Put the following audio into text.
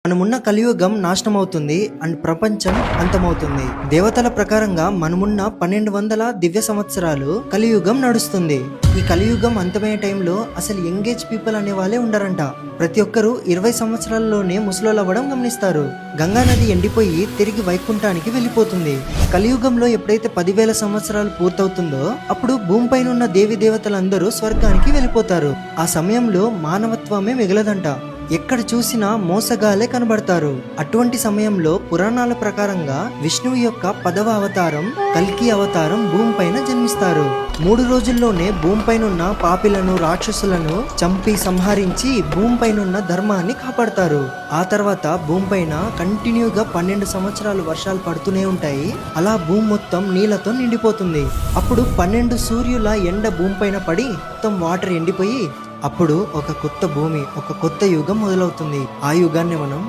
మనమున్న కలియుగం నాశనమవుతుంది అండ్ ప్రపంచం అంతమవుతుంది. దేవతల ప్రకారంగా మనమున్న 1200 దివ్య సంవత్సరాలు కలియుగం నడుస్తుంది. ఈ కలియుగం అంతమయ్యే టైంలో అసలు యంగేజ్ పీపుల్ అనే వాళ్ళే ఉండరంట. ప్రతి ఒక్కరు 20 సంవత్సరాల్లోనే ముసలోళ్ళు అవ్వడం గమనిస్తారు. గంగా నది ఎండిపోయి తిరిగి వైకుంఠానికి వెళ్ళిపోతుంది. కలియుగంలో ఎప్పుడైతే 10,000 సంవత్సరాలు పూర్తవుతుందో అప్పుడు భూమిపైన ఉన్న దేవి దేవతలందరూ స్వర్గానికి వెళ్ళిపోతారు. ఆ సమయంలో మానవత్వమే మిగలదంట. ఎక్కడ చూసినా మోసగాలే కనబడతారు. అటువంటి సమయంలో పురాణాల ప్రకారంగా విష్ణువు యొక్క 10వ అవతారం కల్కి అవతారం భూమిపైన జన్మిస్తారు. 3 రోజుల్లోనే భూమిపైనున్న పాపిలను రాక్షసులను చంపి సంహరించి భూమిపైనున్న ధర్మాన్ని కాపాడతారు. ఆ తర్వాత భూమిపైన కంటిన్యూగా 12 సంవత్సరాలు వర్షాలు పడుతూనే ఉంటాయి. అలా భూమి మొత్తం నీళ్లతో నిండిపోతుంది. అప్పుడు 12 సూర్యుల ఎండ భూమిపైన పడి మొత్తం వాటర్ ఎండిపోయి అప్పుడు ఒక కొత్త భూమి, ఒక కొత్త యుగం మొదలవుతుంది. ఆ యుగాన్ని మనం